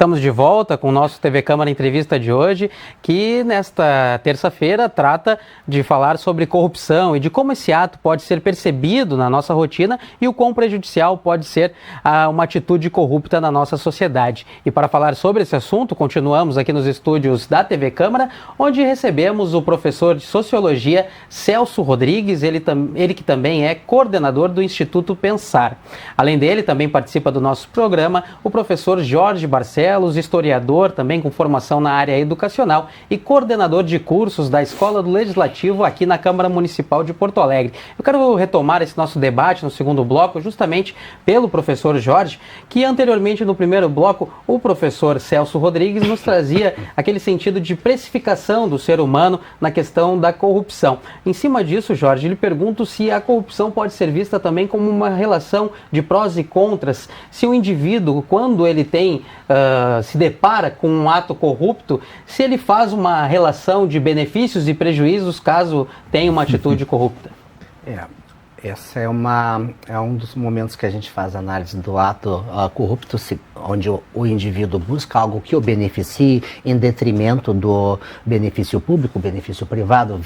Estamos de volta com o nosso TV Câmara Entrevista de hoje, que nesta terça-feira trata de falar sobre corrupção e de como esse ato pode ser percebido na nossa rotina e o quão prejudicial pode ser uma atitude corrupta na nossa sociedade. E para falar sobre esse assunto, continuamos aqui nos estúdios da TV Câmara, onde recebemos o professor de Sociologia Celso Rodrigues, ele que também é coordenador do Instituto Pensar. Além dele, também participa do nosso programa o professor Jorge Barcelos, historiador também com formação na área educacional e coordenador de cursos da Escola do Legislativo aqui na Câmara Municipal de Porto Alegre. Eu quero retomar esse nosso debate no segundo bloco justamente pelo professor Jorge, que anteriormente no primeiro bloco o professor Celso Rodrigues nos trazia aquele sentido de precificação do ser humano na questão da corrupção. Em cima disso, Jorge, lhe pergunto se a corrupção pode ser vista também como uma relação de prós e contras, se o indivíduo, quando ele se depara com um ato corrupto, se ele faz uma relação de benefícios e prejuízos caso tenha uma atitude corrupta. Essa é um dos momentos que a gente faz análise do ato corrupto, onde o indivíduo busca algo que o beneficie em detrimento do benefício público, benefício privado,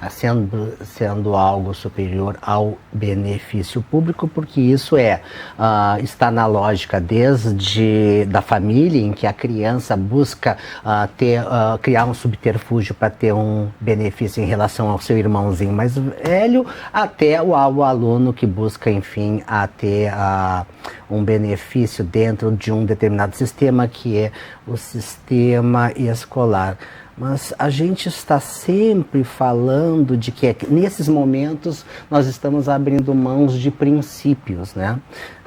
sendo algo superior ao benefício público, porque isso está na lógica da família, em que a criança busca criar um subterfúgio para ter um benefício em relação ao seu irmãozinho mais velho, até o aluno que busca, enfim, ter um benefício dentro de um determinado sistema, que é o sistema escolar. Mas a gente está sempre falando de que nesses momentos nós estamos abrindo mãos de princípios, né?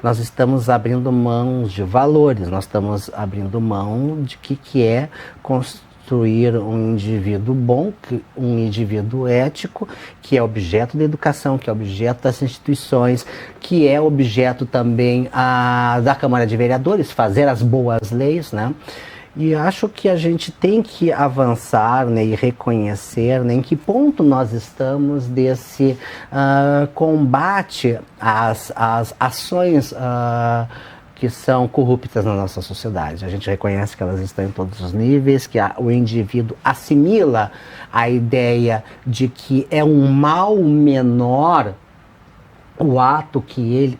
Nós estamos abrindo mãos de valores, nós estamos abrindo mão de que é construir um indivíduo bom, um indivíduo ético, que é objeto da educação, que é objeto das instituições, que é objeto também da Câmara de Vereadores, fazer as boas leis, né? E acho que a gente tem que avançar, né, e reconhecer, né, em que ponto nós estamos desse combate às ações que são corruptas na nossa sociedade. A gente reconhece que elas estão em todos os níveis, que o indivíduo assimila a ideia de que é um mal menor o ato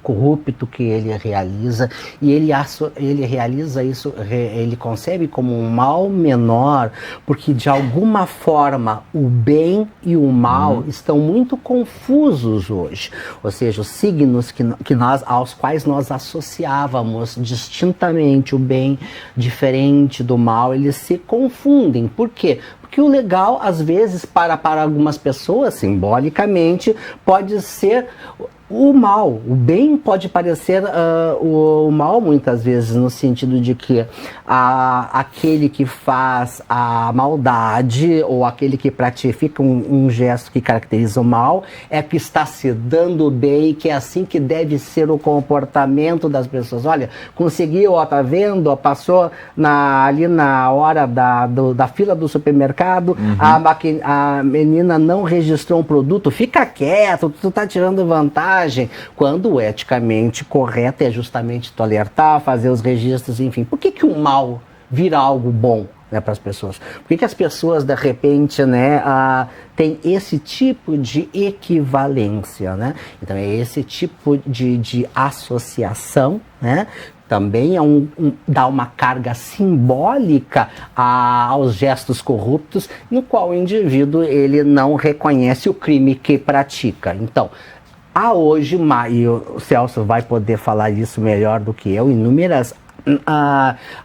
corrupto que ele realiza, e ele realiza isso, ele concebe como um mal menor, porque de alguma forma o bem e o mal estão muito confusos hoje. Ou seja, os signos aos quais nós associávamos distintamente o bem diferente do mal, eles se confundem. Por quê? Porque o legal, às vezes, para algumas pessoas, simbolicamente, pode ser o mal. O bem pode parecer o mal, muitas vezes, no sentido de que aquele que faz a maldade ou aquele que pratica um gesto que caracteriza o mal é que está se dando bem, que é assim que deve ser o comportamento das pessoas. Olha, conseguiu, tá vendo, passou ali na hora da fila do supermercado, a menina não registrou um produto, fica quieto, tu tá tirando vantagem. Quando o eticamente correto é justamente tu alertar, fazer os registros, enfim. Por que o mal vira algo bom, né, para as pessoas? Por que as pessoas, de repente, né, têm esse tipo de equivalência, né? Então, é esse tipo de associação, né? Também dá uma carga simbólica aos gestos corruptos, no qual o indivíduo ele não reconhece o crime que pratica. Então, há hoje, e o Celso vai poder falar isso melhor do que eu, inúmeras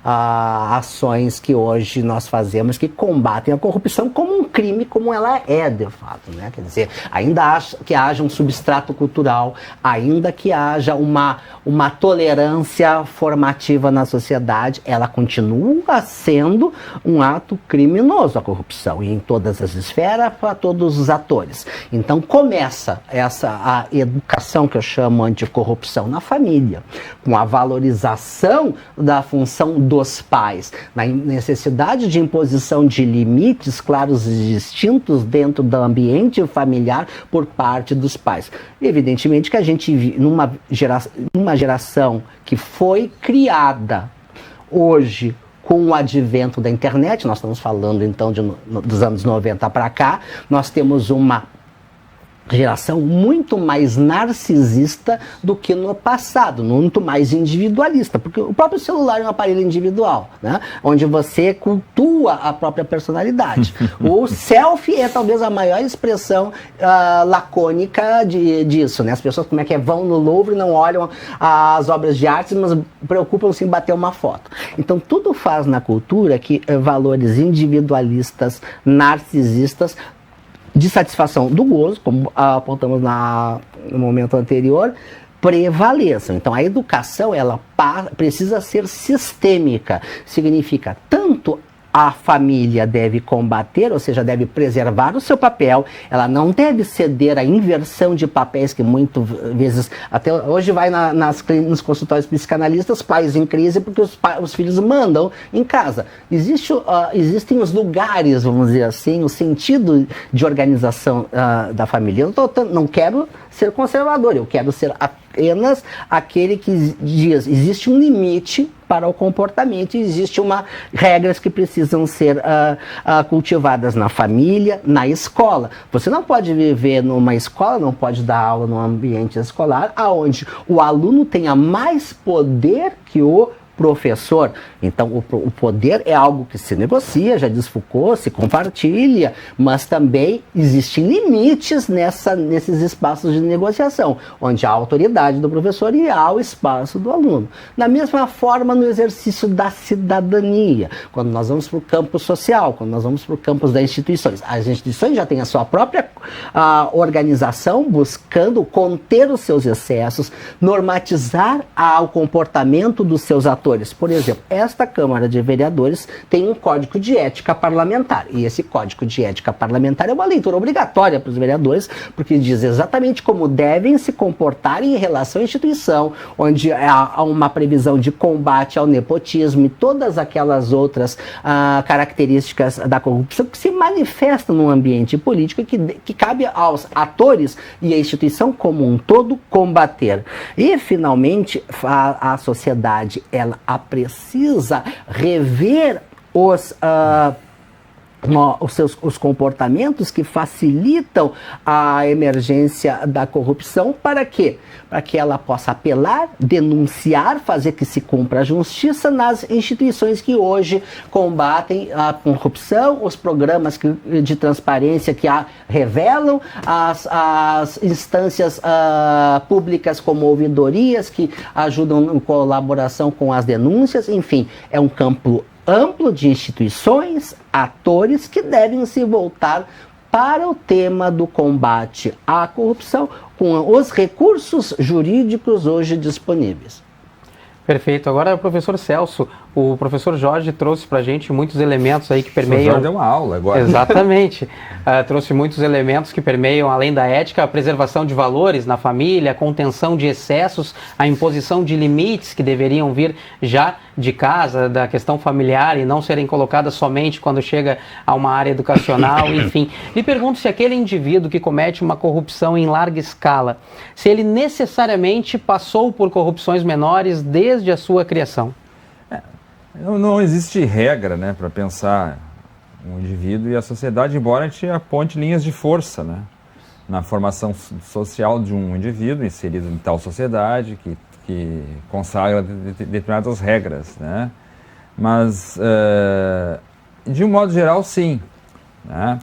ações que hoje nós fazemos que combatem a corrupção como um crime, como ela é de fato, né? Quer dizer, ainda que haja um substrato cultural, ainda que haja uma tolerância formativa na sociedade, ela continua sendo um ato criminoso, a corrupção, e em todas as esferas, para todos os atores. Então começa a educação que eu chamo anticorrupção na família, com a valorização da função dos pais, na necessidade de imposição de limites claros e distintos dentro do ambiente familiar por parte dos pais. Evidentemente que a gente vive numa geração que foi criada hoje Com o advento da internet, nós estamos falando então dos anos 90 para cá, nós temos uma geração muito mais narcisista do que no passado, muito mais individualista, porque o próprio celular é um aparelho individual, né? Onde você cultua a própria personalidade. O selfie é talvez a maior expressão lacônica disso, né? As pessoas como é que vão no Louvre, não olham as obras de arte, mas preocupam-se em bater uma foto. Então tudo faz na cultura que valores individualistas, narcisistas, de satisfação do gozo, como apontamos no momento anterior, prevaleçam. Então a educação ela precisa ser sistêmica, significa tanto a família deve combater, ou seja, deve preservar o seu papel, ela não deve ceder à inversão de papéis que muitas vezes, até hoje vai nos consultórios psicanalistas, pais em crise porque os filhos mandam em casa. Existem os lugares, vamos dizer assim, o sentido de organização da família. Eu não quero ser conservador, eu quero ser apenas aquele que diz, existe um limite para o comportamento, existem regras que precisam ser cultivadas na família, na escola. Você não pode viver numa escola, não pode dar aula num ambiente escolar, onde o aluno tenha mais poder que o professor. Então, o poder é algo que se negocia, já diz Foucault, se compartilha, mas também existem limites nesses espaços de negociação, onde há a autoridade do professor e há o espaço do aluno. Da mesma forma, no exercício da cidadania, quando nós vamos para o campo social, quando nós vamos para o campo das instituições. As instituições já têm a sua própria organização, buscando conter os seus excessos, normatizar o comportamento dos seus atores. Por exemplo, esta Câmara de Vereadores tem um código de ética parlamentar, e esse código de ética parlamentar é uma leitura obrigatória para os vereadores, porque diz exatamente como devem se comportar em relação à instituição, onde há uma previsão de combate ao nepotismo e todas aquelas outras características da corrupção que se manifestam no ambiente político e que cabe aos atores e à instituição como um todo combater. E, finalmente, a sociedade, ela precisa rever os comportamentos que facilitam a emergência da corrupção. Para quê? Para que ela possa apelar, denunciar, fazer que se cumpra a justiça nas instituições que hoje combatem a corrupção, os programas de transparência que revelam, as instâncias públicas como ouvidorias que ajudam em colaboração com as denúncias. Enfim, é um campo amplo de instituições, atores que devem se voltar para o tema do combate à corrupção com os recursos jurídicos hoje disponíveis. Perfeito. Agora, professor Celso, o professor Jorge trouxe para a gente muitos elementos aí que permeiam... O Jorge deu uma aula agora. Exatamente. Trouxe muitos elementos que permeiam, além da ética, a preservação de valores na família, a contenção de excessos, a imposição de limites que deveriam vir já de casa, da questão familiar e não serem colocadas somente quando chega a uma área educacional, enfim. Lhe pergunto se aquele indivíduo que comete uma corrupção em larga escala, se ele necessariamente passou por corrupções menores desde a sua criação. Não existe regra, né, para pensar um indivíduo e a sociedade, embora a gente aponte linhas de força, né, na formação social de um indivíduo inserido em tal sociedade que consagra determinadas regras, né, mas de um modo geral sim, né,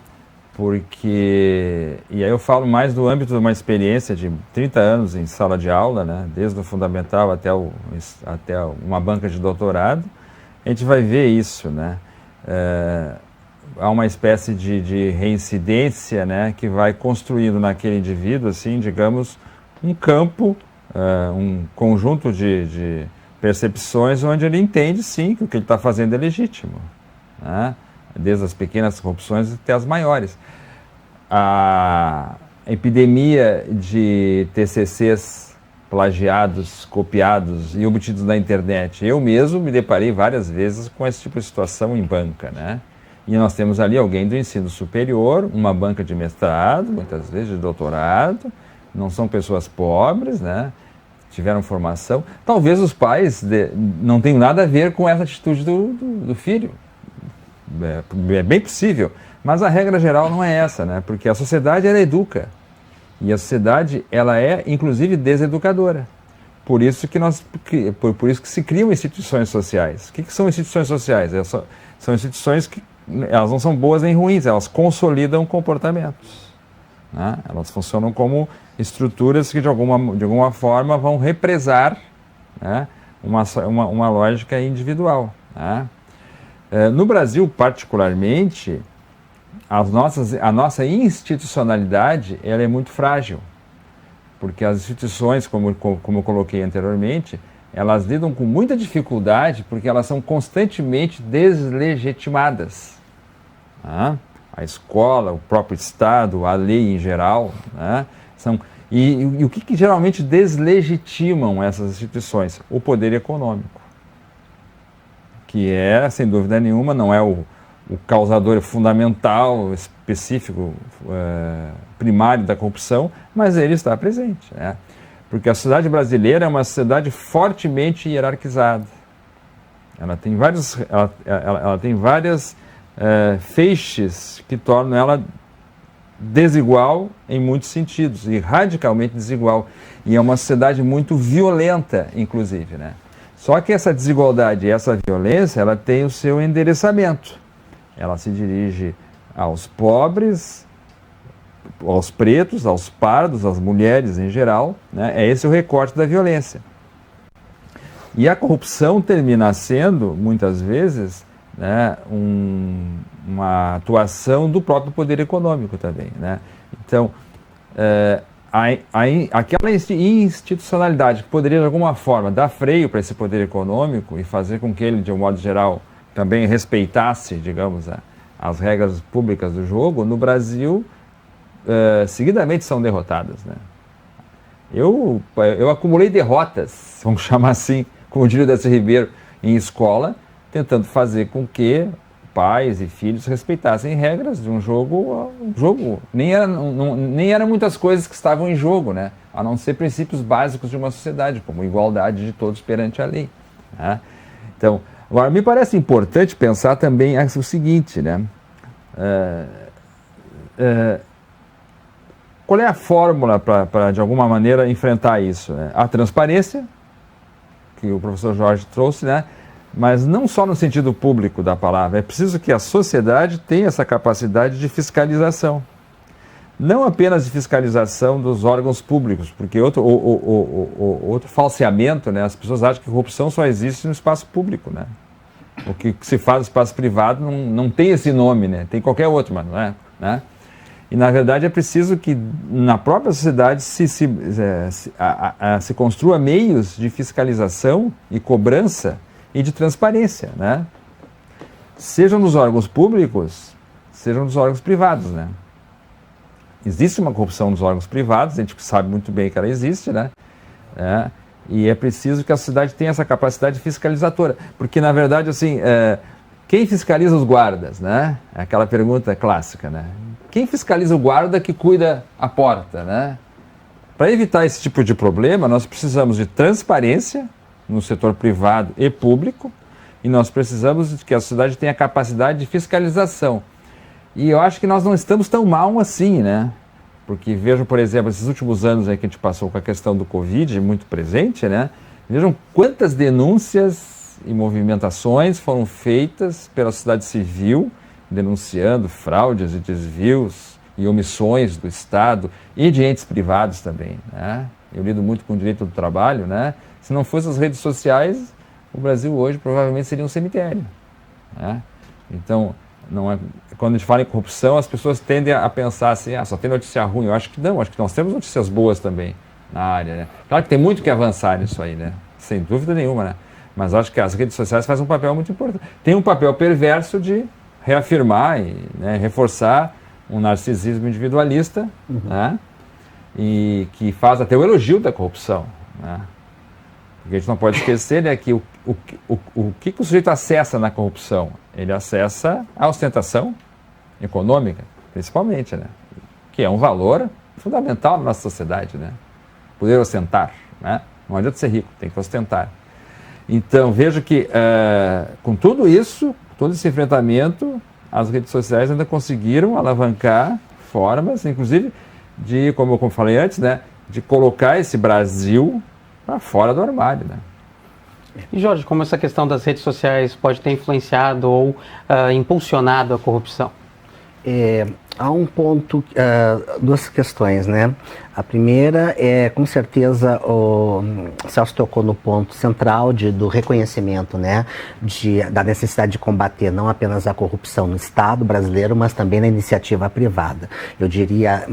porque, e aí eu falo mais do âmbito de uma experiência de 30 anos em sala de aula, né, desde o fundamental até uma banca de doutorado. A gente vai ver isso, né? Há uma espécie de reincidência, né, que vai construindo naquele indivíduo, assim, digamos, um campo, um conjunto de percepções onde ele entende, sim, que o que ele está fazendo é legítimo, né? Desde as pequenas corrupções até as maiores. A epidemia de TCCs plagiados, copiados e obtidos na internet. Eu mesmo me deparei várias vezes com esse tipo de situação em banca, né? E nós temos ali alguém do ensino superior, uma banca de mestrado, muitas vezes de doutorado, não são pessoas pobres, né? tiveram formação. Talvez os pais não tenham nada a ver com essa atitude do filho. É bem possível. Mas a regra geral não é essa, né? Porque a sociedade, ela educa. E a sociedade, ela é, inclusive, deseducadora. Por isso que se criam instituições sociais. O que são instituições sociais? São instituições que elas não são boas nem ruins, elas consolidam comportamentos. Né? Elas funcionam como estruturas que, de alguma forma, vão represar, né, uma lógica individual. Né? No Brasil, particularmente, a nossa institucionalidade ela é muito frágil, porque as instituições, como eu coloquei anteriormente, elas lidam com muita dificuldade porque elas são constantemente deslegitimadas. Né? A escola, o próprio Estado, a lei em geral, né? E o que geralmente deslegitimam essas instituições? O poder econômico, que é, sem dúvida nenhuma, não é o causador fundamental, específico, primário da corrupção, mas ele está presente. Né? Porque a sociedade brasileira é uma sociedade fortemente hierarquizada. Ela tem várias feixes que tornam ela desigual em muitos sentidos, e radicalmente desigual. E é uma sociedade muito violenta, inclusive. Né? Só que essa desigualdade e essa violência, ela tem o seu endereçamento. Ela se dirige aos pobres, aos pretos, aos pardos, às mulheres em geral. Né? É esse o recorte da violência. E a corrupção termina sendo, muitas vezes, né, uma atuação do próprio poder econômico também. Né? Então, aquela institucionalidade que poderia, de alguma forma, dar freio para esse poder econômico e fazer com que ele, de um modo geral, também respeitasse, digamos, as regras públicas do jogo, no Brasil, seguidamente são derrotadas. Né? Eu acumulei derrotas, vamos chamar assim, como diria o Darcy Ribeiro, em escola, tentando fazer com que pais e filhos respeitassem regras de um jogo. Nem eram muitas coisas que estavam em jogo, né? A não ser princípios básicos de uma sociedade, como igualdade de todos perante a lei. Né? Então, agora, me parece importante pensar também o seguinte, né? Qual é a fórmula para, de alguma maneira, enfrentar isso? Né? A transparência, que o professor Jorge trouxe, né? Mas não só no sentido público da palavra, é preciso que a sociedade tenha essa capacidade de fiscalização. Não apenas de fiscalização dos órgãos públicos, porque outro falseamento, né? As pessoas acham que corrupção só existe no espaço público, né? O que se faz no espaço privado não tem esse nome, né? Tem qualquer outro, mas não é, né? E, na verdade, é preciso que na própria sociedade se construa meios de fiscalização e cobrança e de transparência, né? Sejam nos órgãos públicos, sejam nos órgãos privados, né? Existe uma corrupção nos órgãos privados, a gente sabe muito bem que ela existe, né? E é preciso que a sociedade tenha essa capacidade fiscalizadora, porque, na verdade, assim, quem fiscaliza os guardas, né? É aquela pergunta clássica, né? Quem fiscaliza o guarda que cuida a porta, né? Para evitar esse tipo de problema, nós precisamos de transparência no setor privado e público, e nós precisamos de que a sociedade tenha capacidade de fiscalização. E eu acho que nós não estamos tão mal assim, né? Porque vejam, por exemplo, esses últimos anos aí que a gente passou com a questão do Covid, muito presente, né? Vejam quantas denúncias e movimentações foram feitas pela sociedade civil, denunciando fraudes e desvios e omissões do Estado e de entes privados também, né? Eu lido muito com o direito do trabalho, né? Se não fossem as redes sociais, o Brasil hoje provavelmente seria um cemitério. Né? Então, quando a gente fala em corrupção, as pessoas tendem a pensar assim, só tem notícia ruim. Eu acho que não, acho que nós temos notícias boas também na área. Né? Claro que tem muito que avançar nisso aí, né? Sem dúvida nenhuma, né? Mas acho que as redes sociais fazem um papel muito importante. Tem um papel perverso de reafirmar e, né, reforçar um narcisismo individualista, né? E que faz até o elogio da corrupção, né? Porque a gente não pode esquecer, né, que o que o sujeito acessa na corrupção? Ele acessa a ostentação econômica, principalmente, né? Que é um valor fundamental na nossa sociedade, né? Poder ostentar, né? Não adianta ser rico, tem que ostentar. Então, vejo que com tudo isso, todo esse enfrentamento, as redes sociais ainda conseguiram alavancar formas, inclusive, de, como eu falei antes, né, de colocar esse Brasil para fora do armário, né? E Jorge, como essa questão das redes sociais pode ter influenciado ou impulsionado a corrupção? Há um ponto, duas questões, né? A primeira é, com certeza, o Celso tocou no ponto central do reconhecimento, né? Da necessidade de combater não apenas a corrupção no Estado brasileiro, mas também na iniciativa privada. Eu diria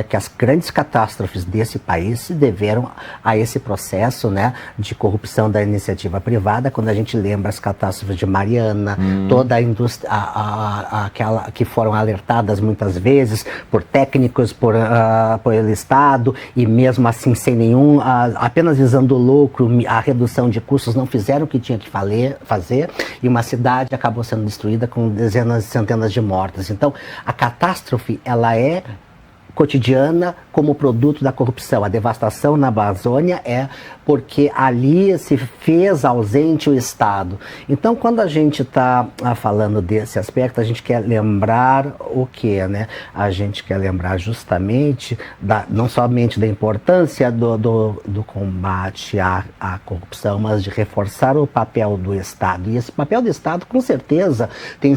que as grandes catástrofes desse país se deveram a esse processo, né, de corrupção da iniciativa privada, quando a gente lembra as catástrofes de Mariana, toda a indústria, aquela que foram alertadas muitas vezes por técnicos, pelo Estado, e mesmo assim sem nenhum, apenas visando o lucro, a redução de custos, não fizeram o que tinha que fazer, e uma cidade acabou sendo destruída com dezenas e centenas de mortes. Então, a catástrofe, ela é cotidiana como produto da corrupção. A devastação na Amazônia é porque ali se fez ausente o Estado. Então, quando a gente está falando desse aspecto, a gente quer lembrar o quê, né? A gente quer lembrar justamente, não somente da importância do combate à corrupção, mas de reforçar o papel do Estado. E esse papel do Estado, com certeza, tem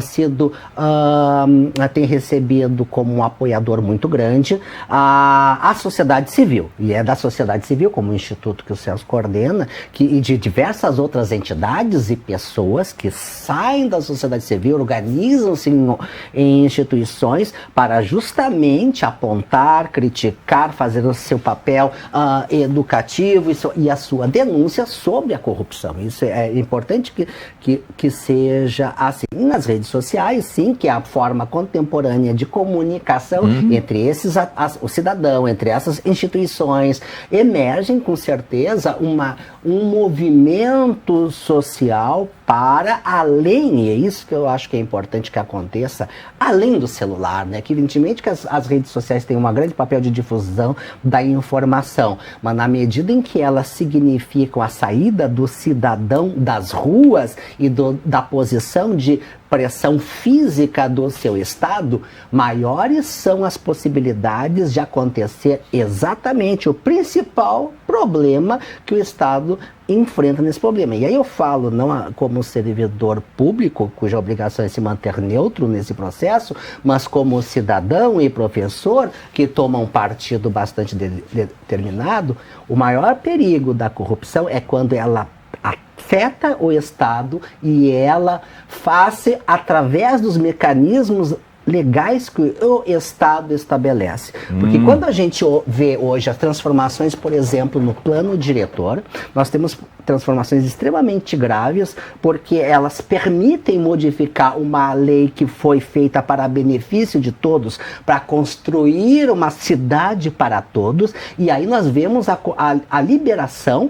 recebido como um apoiador muito grande a sociedade civil, e é da sociedade civil, como o instituto que o Celso coordena, e de diversas outras entidades e pessoas que saem da sociedade civil, organizam-se em instituições para justamente apontar, criticar, fazer o seu papel educativo e a sua denúncia sobre a corrupção. Isso é importante que seja assim. E nas redes sociais, sim, que é a forma contemporânea de comunicação entre o cidadão, entre essas instituições, emergem com certeza um movimento social para além, e é isso que eu acho que é importante que aconteça, além do celular, né? Que evidentemente que as redes sociais têm um grande papel de difusão da informação, mas na medida em que elas significam a saída do cidadão das ruas e da posição de pressão física do seu Estado, maiores são as possibilidades de acontecer exatamente o principal problema que o Estado enfrenta nesse problema. E aí eu falo não como servidor público, cuja obrigação é se manter neutro nesse processo, mas como cidadão e professor que toma um partido bastante determinado. O maior perigo da corrupção é quando ela afeta o Estado e ela faz através dos mecanismos legais que o Estado estabelece. Porque quando a gente vê hoje as transformações, por exemplo, no plano diretor, nós temos transformações extremamente graves, porque elas permitem modificar uma lei que foi feita para benefício de todos, para construir uma cidade para todos, e aí nós vemos a liberação,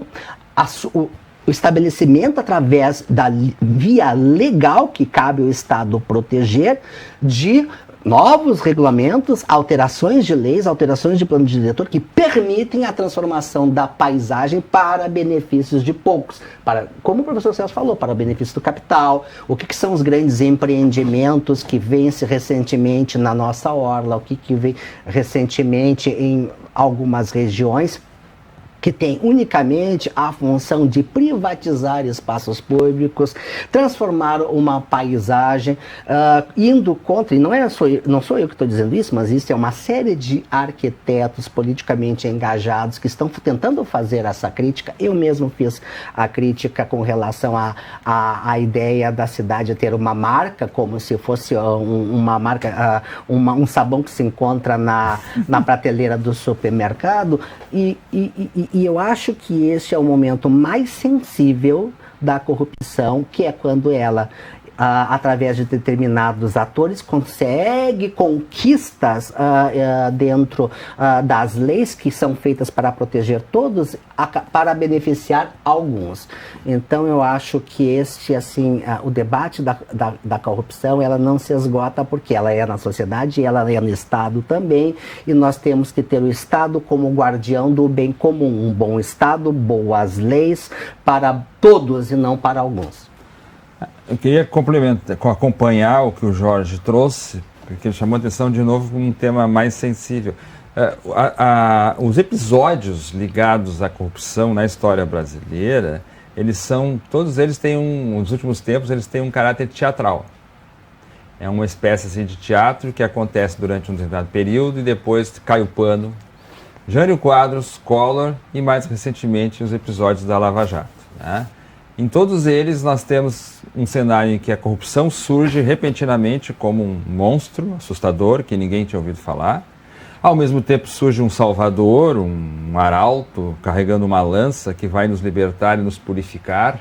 o estabelecimento através da via legal que cabe ao Estado proteger de novos regulamentos, alterações de leis, alterações de plano diretor que permitem a transformação da paisagem para benefícios de poucos, como o professor Celso falou, para benefício do capital. O que são os grandes empreendimentos que vêm-se recentemente na nossa orla, o que vem recentemente em algumas regiões, que tem unicamente a função de privatizar espaços públicos, transformar uma paisagem, indo contra, e não sou eu que estou dizendo isso, mas isso é uma série de arquitetos politicamente engajados que estão tentando fazer essa crítica. Eu mesmo fiz a crítica com relação à ideia da cidade ter uma marca, como se fosse uma marca, um sabão que se encontra na prateleira do supermercado, e eu acho que esse é o momento mais sensível da corrupção, que é quando ela através de determinados atores, consegue conquistas dentro das leis que são feitas para proteger todos, para beneficiar alguns. Então eu acho que o debate da corrupção, ela não se esgota, porque ela é na sociedade, ela é no Estado também, e nós temos que ter o Estado como guardião do bem comum, um bom Estado, boas leis para todos e não para alguns. Eu queria acompanhar o que o Jorge trouxe, porque ele chamou a atenção de novo para um tema mais sensível. Os episódios ligados à corrupção na história brasileira, todos eles têm nos últimos tempos, eles têm um caráter teatral. É uma espécie assim, de teatro que acontece durante um determinado período e depois cai o pano. Jânio Quadros, Collor e mais recentemente os episódios da Lava Jato, né? Em todos eles nós temos um cenário em que a corrupção surge repentinamente como um monstro assustador que ninguém tinha ouvido falar. Ao mesmo tempo surge um salvador, um arauto, carregando uma lança que vai nos libertar e nos purificar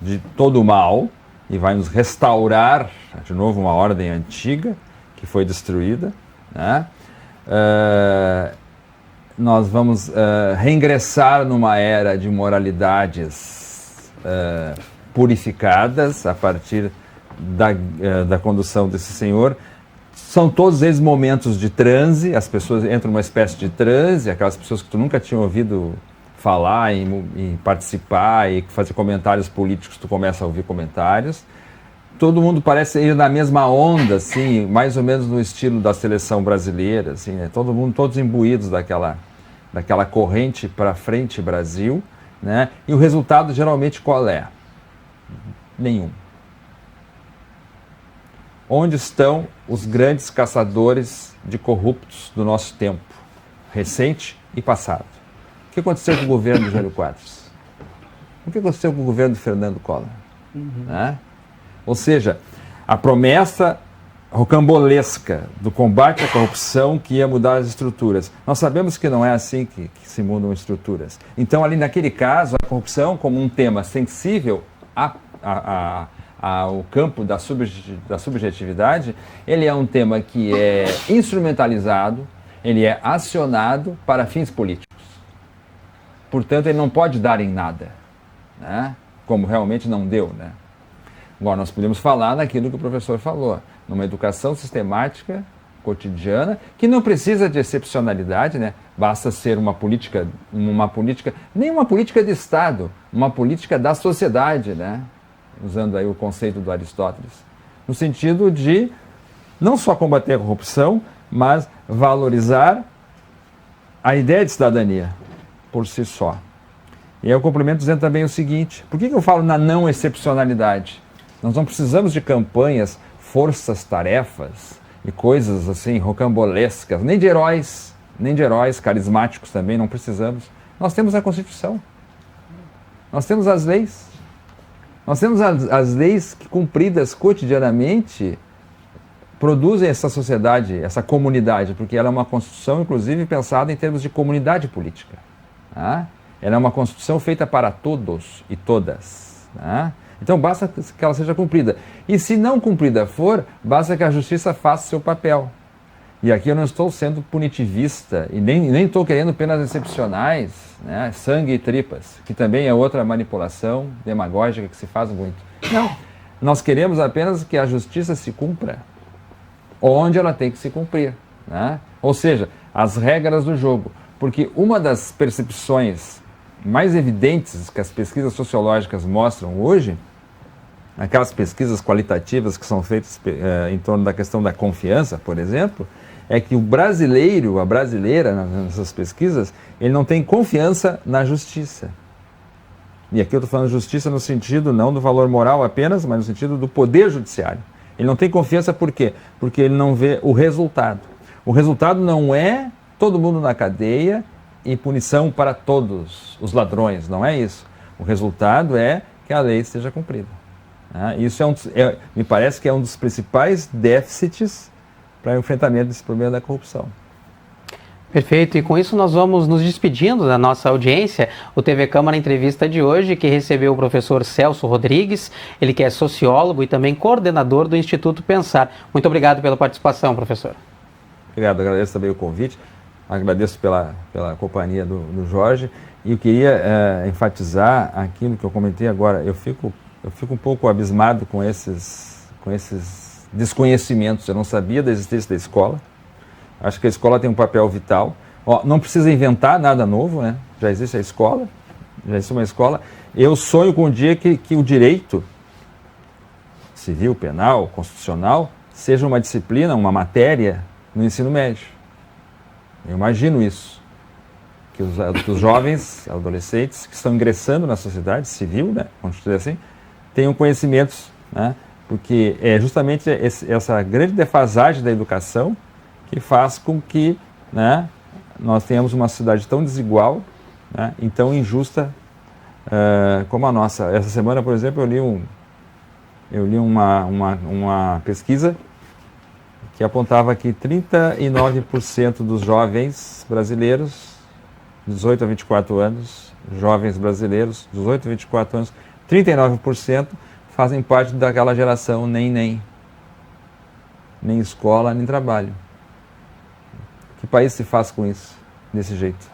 de todo o mal e vai nos restaurar, de novo, uma ordem antiga que foi destruída, né? Nós vamos reingressar numa era de moralidades purificadas a partir da condução desse senhor. São todos eles momentos de transe, as pessoas entram numa espécie de transe, aquelas pessoas que tu nunca tinha ouvido falar e participar e fazer comentários políticos, tu começa a ouvir comentários. Todo mundo parece ir na mesma onda, assim, mais ou menos no estilo da seleção brasileira, assim, né? Todos imbuídos daquela corrente para frente Brasil, né? E o resultado geralmente qual é? Nenhum. Onde estão os grandes caçadores de corruptos do nosso tempo, recente e passado? O que aconteceu com o governo de Jânio Quadros? O que aconteceu com o governo de Fernando Collor? Né? Ou seja, a promessa rocambolesca do combate à corrupção que ia mudar as estruturas. Nós sabemos que não é assim que se mudam estruturas. Então, ali naquele caso, a corrupção como um tema sensível ao campo da subjetividade, ele é um tema que é instrumentalizado, ele é acionado para fins políticos. Portanto, ele não pode dar em nada, né? Como realmente não deu, né? Agora, nós podemos falar naquilo que o professor falou, numa educação sistemática, cotidiana, que não precisa de excepcionalidade, né? Basta ser uma política, nem uma política de Estado, uma política da sociedade, né? Usando aí o conceito do Aristóteles, no sentido de não só combater a corrupção, mas valorizar a ideia de cidadania por si só. E aí eu complemento dizendo também o seguinte: por que eu falo na não excepcionalidade? Nós não precisamos de campanhas, forças-tarefas e coisas assim rocambolescas, nem de heróis carismáticos também, não precisamos. Nós temos a Constituição, nós temos as leis, nós temos as leis que, cumpridas cotidianamente, produzem essa sociedade, essa comunidade, porque ela é uma Constituição, inclusive, pensada em termos de comunidade política. Tá? Ela é uma Constituição feita para todos e todas. Tá? Então, basta que ela seja cumprida. E se não cumprida for, basta que a justiça faça seu papel. E aqui eu não estou sendo punitivista e nem estou querendo penas excepcionais, né? Sangue e tripas, que também é outra manipulação demagógica que se faz muito. Não, nós queremos apenas que a justiça se cumpra onde ela tem que se cumprir, né? Ou seja, as regras do jogo. Porque uma das percepções mais evidentes que as pesquisas sociológicas mostram hoje, aquelas pesquisas qualitativas que são feitas em torno da questão da confiança, por exemplo, é que o brasileiro, a brasileira, nessas pesquisas, ele não tem confiança na justiça. E aqui eu estou falando de justiça no sentido não do valor moral apenas, mas no sentido do poder judiciário. Ele não tem confiança por quê? Porque ele não vê o resultado. O resultado não é todo mundo na cadeia e punição para todos os ladrões, não é isso. O resultado é que a lei seja cumprida. Isso me parece que é um dos principais déficits para o enfrentamento desse problema da corrupção. Perfeito, e com isso nós vamos nos despedindo da nossa audiência. O TV Câmara Entrevista de hoje, que recebeu o professor Celso Rodrigues, ele que é sociólogo e também coordenador do Instituto Pensar. Muito obrigado pela participação, professor. Obrigado, agradeço também o convite, agradeço pela companhia do Jorge, e eu queria enfatizar aquilo que eu comentei agora. Eu fico um pouco abismado com esses desconhecimentos. Eu não sabia da existência da escola. Acho que a escola tem um papel vital. Não precisa inventar nada novo, né? Já existe a escola, já existe uma escola. Eu sonho com um dia que o direito civil, penal, constitucional, seja uma disciplina, uma matéria no ensino médio. Eu imagino isso. Que os jovens, adolescentes que estão ingressando na sociedade civil, né? Vamos dizer assim, tenham conhecimentos, né? Porque é justamente essa grande defasagem da educação que faz com que, né, nós tenhamos uma sociedade tão desigual, né, e tão injusta como a nossa. Essa semana, por exemplo, eu li uma pesquisa que apontava que 39% dos jovens brasileiros, 18 a 24 anos, jovens brasileiros, 18 a 24 anos, 39% fazem parte daquela geração nem escola, nem trabalho. Que país se faz com isso, desse jeito?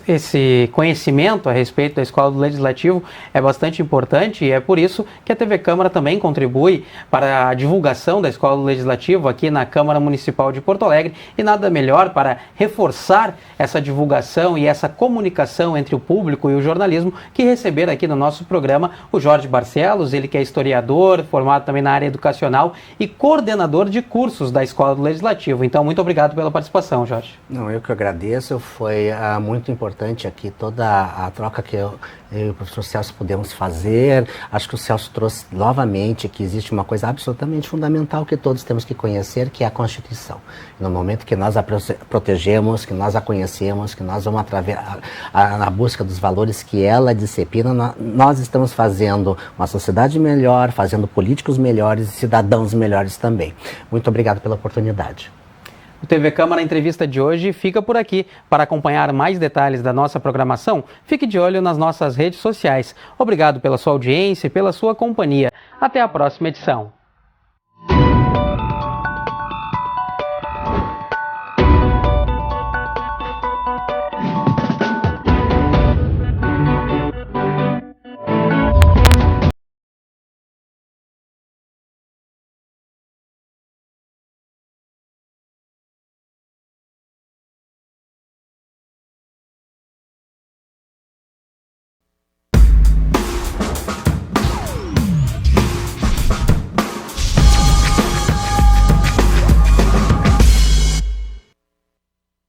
Esse conhecimento a respeito da Escola do Legislativo é bastante importante, e é por isso que a TV Câmara também contribui para a divulgação da Escola do Legislativo aqui na Câmara Municipal de Porto Alegre, e nada melhor para reforçar essa divulgação e essa comunicação entre o público e o jornalismo que receber aqui no nosso programa o Jorge Barcelos, ele que é historiador, formado também na área educacional e coordenador de cursos da Escola do Legislativo. Então, muito obrigado pela participação, Jorge. Não, eu que agradeço, foi muito importante aqui toda a troca que eu e o professor Celso pudemos fazer. Acho que o Celso trouxe novamente que existe uma coisa absolutamente fundamental que todos temos que conhecer, que é a Constituição. No momento que nós a protegemos, que nós a conhecemos, que nós vamos na busca dos valores que ela disciplina, nós estamos fazendo uma sociedade melhor, fazendo políticos melhores e cidadãos melhores também. Muito obrigado pela oportunidade. O TV Câmara Entrevista de hoje fica por aqui. Para acompanhar mais detalhes da nossa programação, fique de olho nas nossas redes sociais. Obrigado pela sua audiência e pela sua companhia. Até a próxima edição.